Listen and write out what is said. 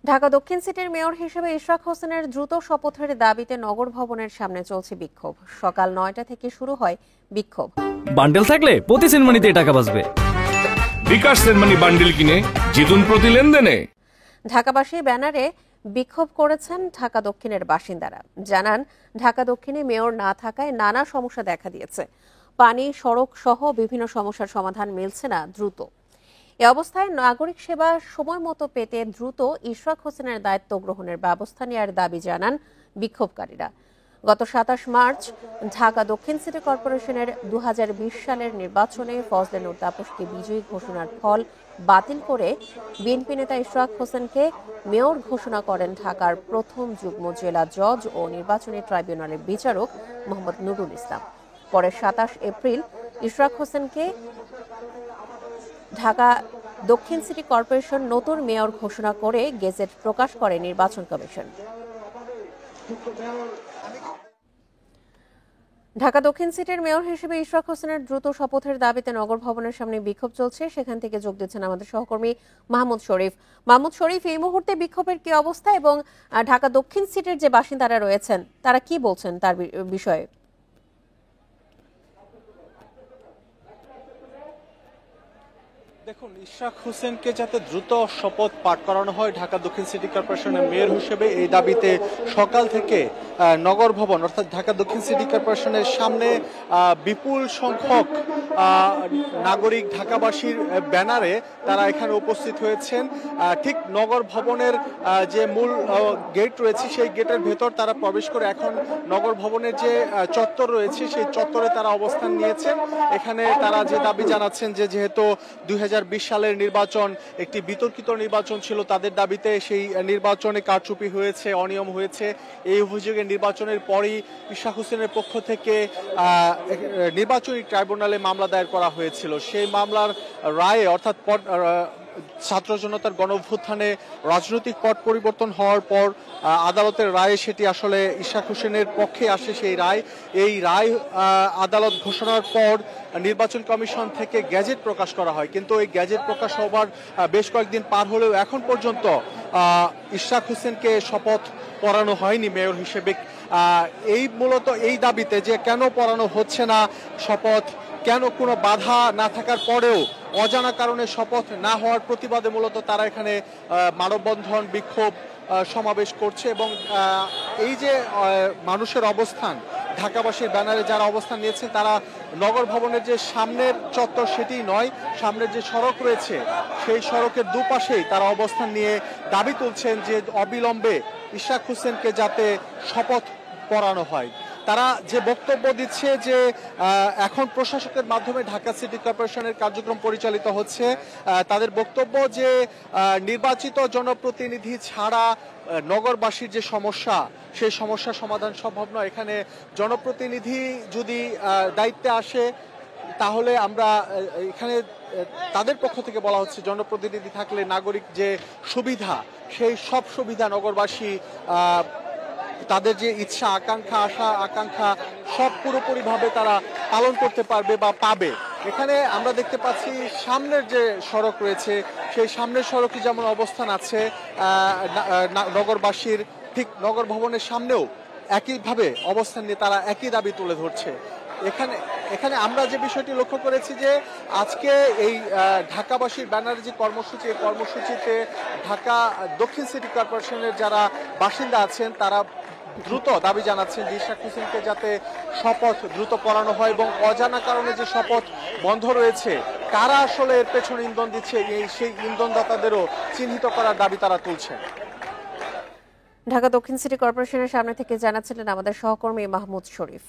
ঢাকা দক্ষিণ সিটির মেয়র হিসেবে ইশরাক হোসেনের দ্রুত শপথের দাবিতে নগর ভবনের সামনে চলছে বিক্ষোভ। সকাল ৯টা থেকে শুরু হয় বিক্ষোভ। বান্ডেল থাকলে প্রতি সেনমানিতে টাকা বাঁচবে। বিকাশ সেনমানি বান্ডেল কিনে জিতুন প্রতি লেনদেনে। ঢাকাবাসী ব্যানারে বিক্ষোভ করেছেন ঢাকা দক্ষিণের বাসিন্দারা। জানান, ঢাকা দক্ষিণে মেয়র না থাকায় নানা সমস্যা দেখা দিয়েছে। পানি, সড়ক সহ বিভিন্ন সমস্যার সমাধান মিলছে না দ্রুত। এ অবস্থায় নাগরিক সেবা সময় মতো পেতে দ্রুত ইশরাক হোসেনের দায়িত্ব গ্রহণের ব্যবস্থা নেওয়ার দাবি জানান বিক্ষোভকারীরা। গত ২৭ মার্চ ঢাকা দক্ষিণ সিটি কর্পোরেশনের ২০২০ সালের নির্বাচনে ফজলে নূর তাপসকে বিজয়ী ঘোষণার ফল বাতিল করে বিএনপি নেতা ইশরাক হোসেনকে মেয়র ঘোষণা করেন ঢাকার প্রথম যুগ্ম জেলা জজ ও নির্বাচনী ট্রাইব্যুনালের বিচারক মোহাম্মদ নুরুল ইসলাম। পরে ২৭ এপ্রিল ইশরাক হোসেনকে ঢাকা দক্ষিণ সিটি কর্পোরেশন নতুন মেয়র ঘোষণা করে গেজেট প্রকাশ করে নির্বাচন কমিশন। ঢাকা দক্ষিণ সিটির মেয়র হিসেবে ইশরাক হোসেনের দ্রুত শপথের দাবিতে নগর ভবনের সামনে বিক্ষোভ চলছে। সেখান থেকে যোগ দিচ্ছেন আমাদের সহকর্মী মাহমুদ শরীফ। মাহমুদ শরীফ, এই মুহূর্তে বিক্ষোভের কি অবস্থা এবং ঢাকা দক্ষিণ সিটির যে বাসিন্দারা রয়েছেন তারা কি বলছেন তার বিষয়ে? দেখুন, ইশরাক হোসেনকে যাতে দ্রুত শপথ পাঠ করানো হয় ঢাকা দক্ষিণ সিটি কর্পোরেশনের মেয়র হিসেবে, এই দাবিতে সকাল থেকে নগর ভবন অর্থাৎ ঢাকা দক্ষিণ সিটি কর্পোরেশনের সামনে বিপুল সংখ্যক নাগরিক ঢাকাবাসীর ব্যানারে তারা এখানে উপস্থিত হয়েছেন। ঠিক নগর ভবনের যে মূল গেট রয়েছে সেই গেটের ভেতর তারা প্রবেশ করে এখন নগর ভবনের যে চত্বর রয়েছে সেই চত্বরে তারা অবস্থান নিয়েছেন। এখানে তারা যে দাবি জানাচ্ছেন যে যেহেতু ২০২০ সালের নির্বাচন একটি বিতর্কিত নির্বাচন ছিল, তাদের দাবিতে সেই নির্বাচনে কারচুপি হয়েছে, অনিয়ম হয়েছে। এই অভিযোগে নির্বাচনের পরই ইশরাক হোসেনের পক্ষ থেকে নির্বাচনী ট্রাইব্যুনালে মামলা দায়ের করা হয়েছিল। সেই মামলার রায়ে অর্থাৎ ছাত্র জনতার গণঅভ্যুত্থানে রাজনৈতিক পট পরিবর্তন হওয়ার পর আদালতের রায়ে সেটি আসলে ইশরাক হোসেনের পক্ষে আসে। এই রায় আদালত ঘোষণার পর নির্বাচন কমিশন থেকে গ্যাজেট প্রকাশ করা হয়, কিন্তু এই গ্যাজেট প্রকাশ হবার বেশ কয়েকদিন পার হলেও এখন পর্যন্ত ইশরাক হোসেনকে শপথ পড়ানো হয়নি মেয়র হিসেবে। এই মূলত এই দাবিতে যে কেন পড়ানো হচ্ছে না শপথ, কেন কোনো বাধা না থাকার পরেও অজানা কারণে শপথ না হওয়ার প্রতিবাদে মূলত তারা এখানে মানববন্ধন, বিক্ষোভ সমাবেশ করছে। এবং এই যে মানুষের অবস্থান, ঢাকাবাসীর ব্যানারে যারা অবস্থান নিয়েছেন তারা নগর ভবনের যে সামনের চত্বর সেটি নয়, সামনের যে সড়ক রয়েছে সেই সড়কের দুপাশেই তারা অবস্থান নিয়ে দাবি তুলছেন যে অবিলম্বে ইশরাক হোসেনকে যাতে শপথ পড়ানো হয়। তারা যে বক্তব্য দিচ্ছে যে এখন প্রশাসকের মাধ্যমে ঢাকা সিটি কর্পোরেশনের কার্যক্রম পরিচালিত হচ্ছে। তাদের বক্তব্য যে নির্বাচিত জনপ্রতিনিধি ছাড়া নগরবাসীর যে সমস্যা সেই সমস্যার সমাধান সম্ভব নয়। এখানে জনপ্রতিনিধি যদি দায়িত্বে আসে তাহলে আমরা এখানে তাদের পক্ষ থেকে বলা হচ্ছে জনপ্রতিনিধি থাকলে নাগরিক যে সুবিধা সেই সব সুবিধা নগরবাসী তাদের যে ইচ্ছা, আকাঙ্ক্ষা, আশা আকাঙ্ক্ষা সব পুরোপুরিভাবে তারা পালন করতে পারবে বা পাবে। এখানে আমরা দেখতে পাচ্ছি সামনের যে সড়ক রয়েছে সেই সামনের সড়কে যেমন অবস্থান আছে নগরবাসীর, ঠিক নগর ভবনের সামনেও একইভাবে অবস্থান নিয়ে তারা একই দাবি তুলে ধরছে। এখানে আমরা যে বিষয়টি লক্ষ্য করেছি যে আজকে এই ঢাকাবাসীর ব্যানারে যে কর্মসূচি, এই কর্মসূচিতে ঢাকা দক্ষিণ সিটি কর্পোরেশনের যারা বাসিন্দা আছেন তারা দ্রুত দাবি জানাচ্ছেন যে ইশরাক হোসেনকে যাতে শপথ দ্রুত পড়ানো হয় এবং অজানা কারণে যে শপথ বন্ধ রয়েছে কারা আসলে এর পেছনে ইন্ধন দিচ্ছে সেই ইন্ধনদাতাদেরও চিহ্নিত করার দাবি তারা তুলছেন। ঢাকা দক্ষিণ সিটি কর্পোরেশনের সামনে থেকে জানাচ্ছিলেন আমাদের সহকর্মী মাহমুদ শরীফ।